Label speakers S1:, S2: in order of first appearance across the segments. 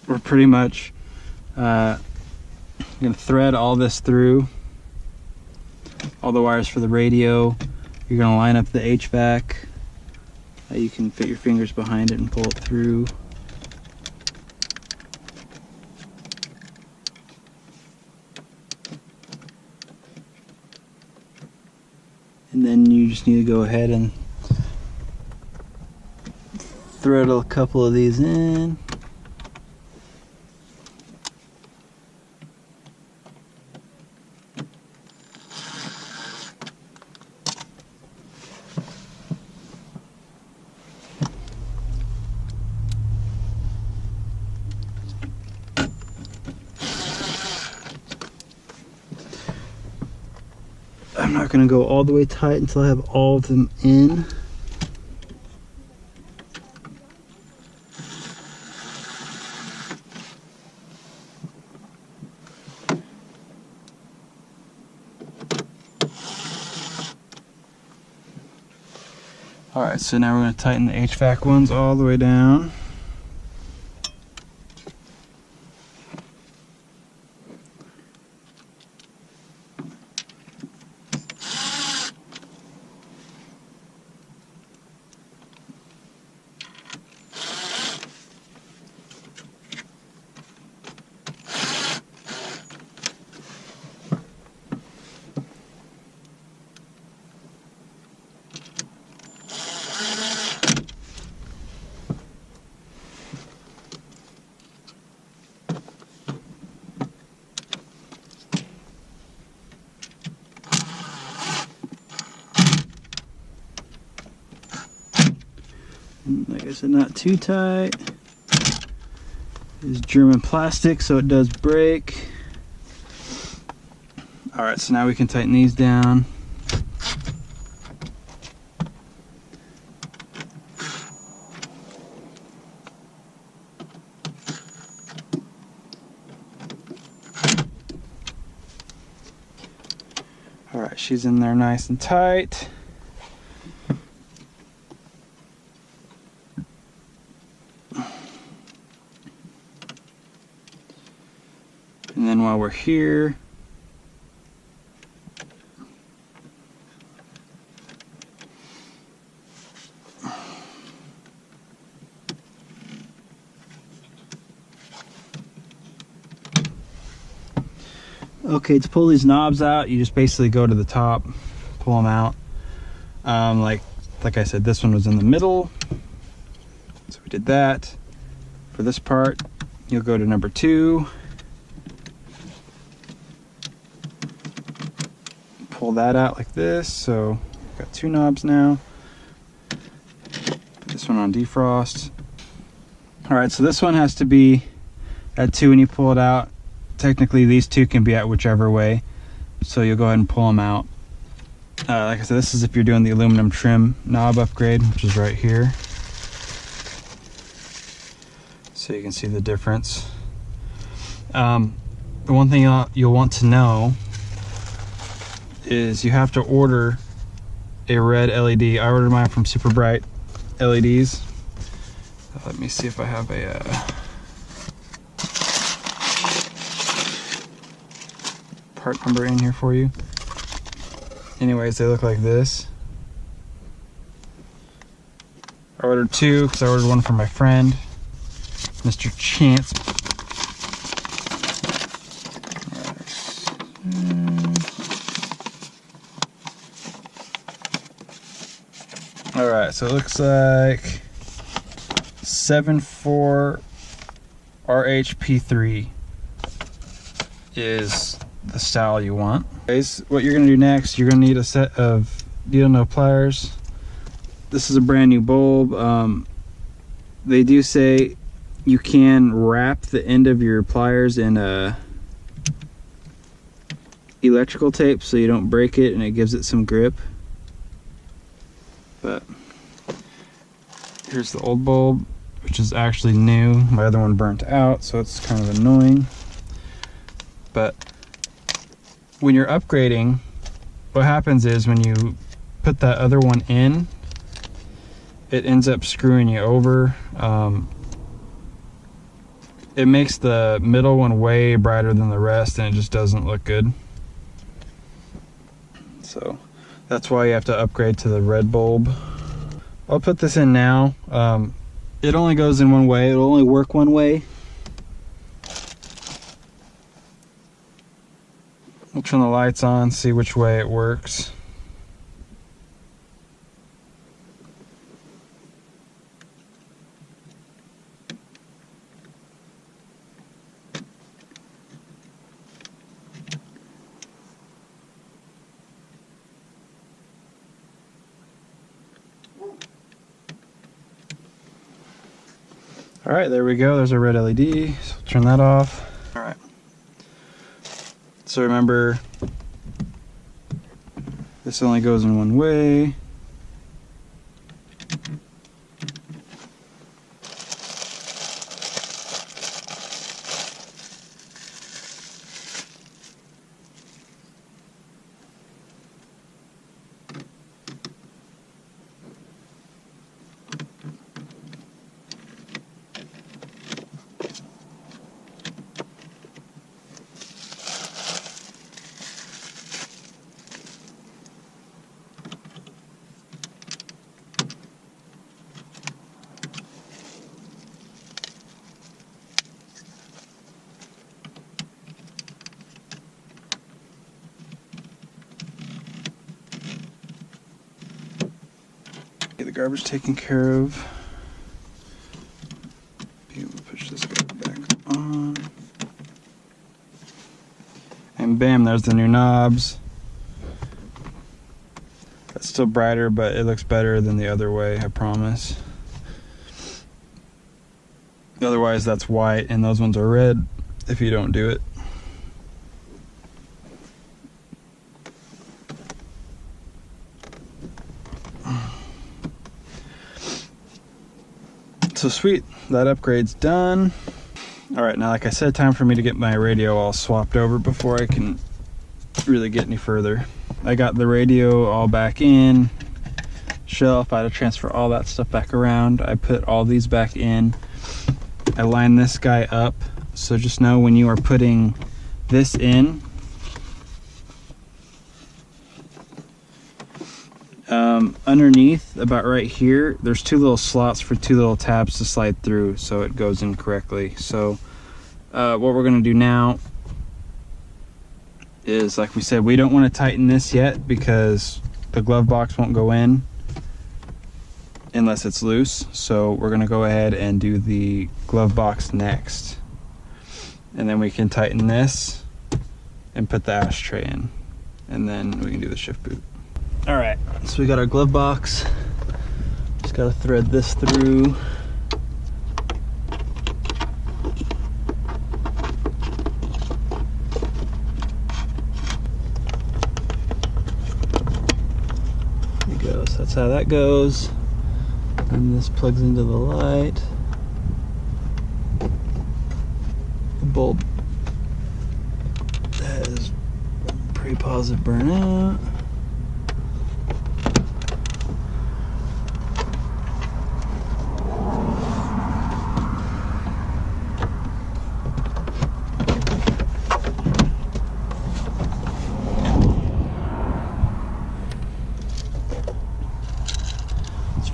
S1: we're pretty much gonna thread all this through, all the wires for the radio. You're gonna line up the HVAC. You can fit your fingers behind it and pull it through. And then you just need to go ahead and thread a couple of these in. I'm not going to go all the way tight until I have all of them in. Alright, so now we're going to tighten the HVAC ones all the way down. Like I said, not too tight. It's German plastic, so it does break. Alright, so now we can tighten these down. Alright, she's in there nice and tight. And then while we're here, okay, to pull these knobs out, you just basically go to the top, pull them out. Like I said, this one was in the middle, so we did that. For this part, you'll go to number 2. Pull that out like this, so I've got 2 knobs now. Put this one on defrost. Alright, so this one has to be at 2 when you pull it out. Technically these 2 can be at whichever way, so you'll go ahead and pull them out. Like I said, this is if you're doing the aluminum trim knob upgrade, which is right here. So you can see the difference. The one thing you'll want to know is you have to order a red LED. I ordered mine from Super Bright LEDs. Let me see if I have a part number in here for you. Anyways, they look like this. I ordered 2 because I ordered one for my friend, Mr. Chance. Alright, so it looks like 7.4 RHP3 is the style you want. Guys, what you're going to do next, you're going to need a set of needle nose pliers. This is a brand new bulb. They do say you can wrap the end of your pliers in electrical tape so you don't break it and it gives it some grip. But here's the old bulb, which is actually new. My other one burnt out, so it's kind of annoying. But when you're upgrading, what happens is when you put that other one in, it ends up screwing you over. it makes the middle one way brighter than the rest, and it just doesn't look good. So that's why you have to upgrade to the red bulb. I'll put this in now. It only goes in one way. It'll only work one way. We'll turn the lights on, see which way it works. All right, there we go. There's a red LED. So turn that off. All right. So remember, this only goes in one way. Get the garbage taken care of. Be able to push this guy back on. And bam, there's the new knobs. That's still brighter, but it looks better than the other way, I promise. Otherwise, that's white, and those ones are red if you don't do it. So sweet, that upgrade's done. All right, now like I said, time for me to get my radio all swapped over before I can really get any further. I got the radio all back in, shelf, I had to transfer all that stuff back around. I put all these back in. I lined this guy up, so just know when you are putting this in, underneath, about right here, there's two little slots for two little tabs to slide through so it goes in correctly. So what we're going to do now is, like we said, we don't want to tighten this yet because the glove box won't go in unless it's loose. So we're going to go ahead and do the glove box next, and then we can tighten this and put the ashtray in, and then we can do the shift boot. All right, so we got our glove box. Just got to thread this through. There you go. So that's how that goes. And this plugs into the light. The bulb has pre-positive burnout.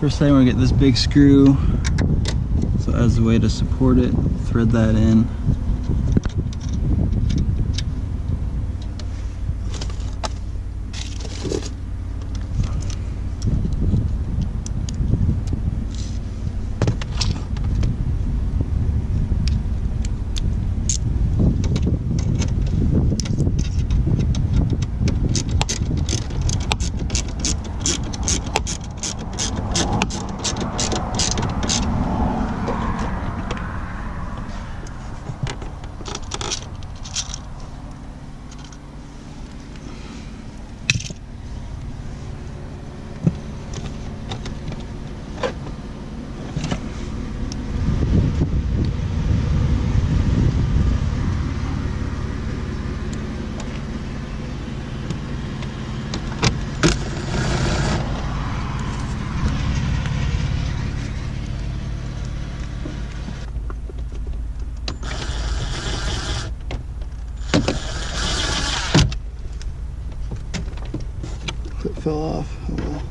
S1: First thing, we're gonna get this big screw, so as a way to support it, thread that in. cool.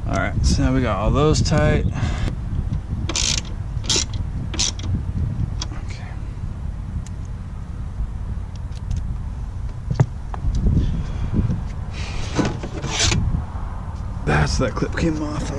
S1: Alright, so now we got all those tight. Okay. That's that clip came off.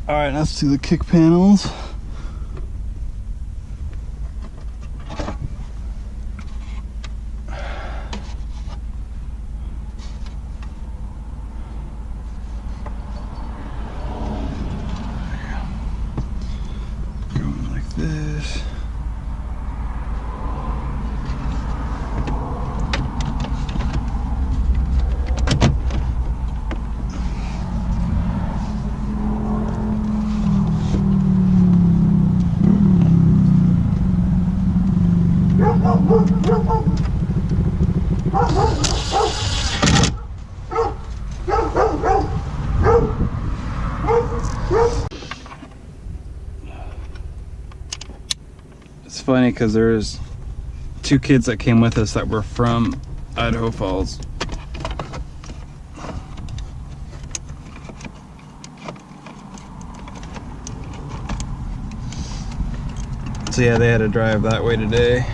S1: Alright, let's do the kick panels. Going like this. It's funny because there's two kids that came with us that were from Idaho Falls. So yeah, they had to drive that way today.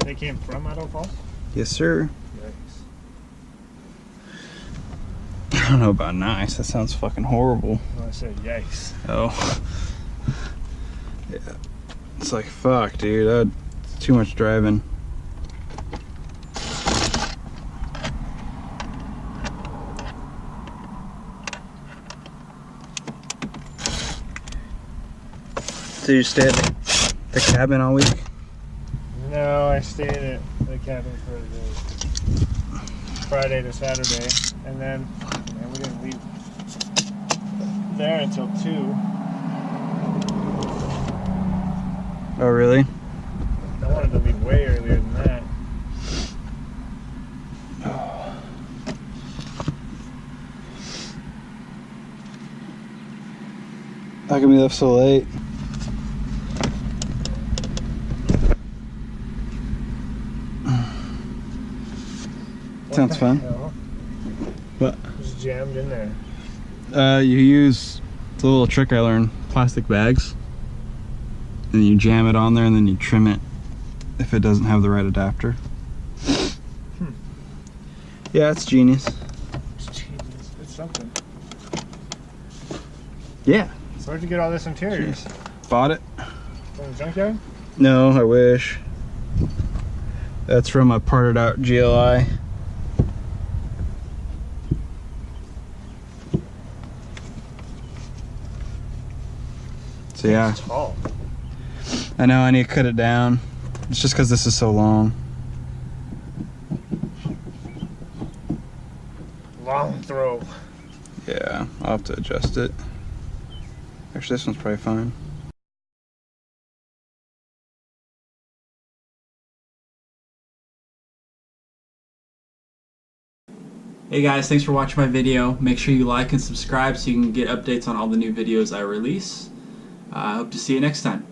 S2: They came from Idaho Falls?
S1: Yes, sir.
S2: Yikes.
S1: I don't know about nice. That sounds fucking horrible.
S2: Well, I said yikes.
S1: Oh. Yeah. It's like, fuck, dude. That's too much driving. So you stay at the cabin all week?
S2: No, I stayed at the cabin for the Friday to Saturday, and then we didn't leave there until 2.
S1: Oh, really?
S2: I wanted to leave way earlier than that.
S1: How come you left so late? Sounds fun.
S2: Hell?
S1: What?
S2: Just jammed in there.
S1: You use the little trick I learned, plastic bags, and you jam it on there and then you trim it if it doesn't have the right adapter. Yeah, it's genius.
S2: It's genius. It's something.
S1: Yeah.
S2: So where'd you get all this interior?
S1: Genius. Bought it.
S2: From the junkyard?
S1: No, I wish. That's from a parted out GLI. So yeah.
S2: It's tall.
S1: I know, I need to cut it down. It's just because this is so long.
S2: Long throw.
S1: Yeah, I'll have to adjust it. Actually, this one's probably fine. Hey guys, thanks for watching my video. Make sure you like and subscribe so you can get updates on all the new videos I release. I hope to see you next time.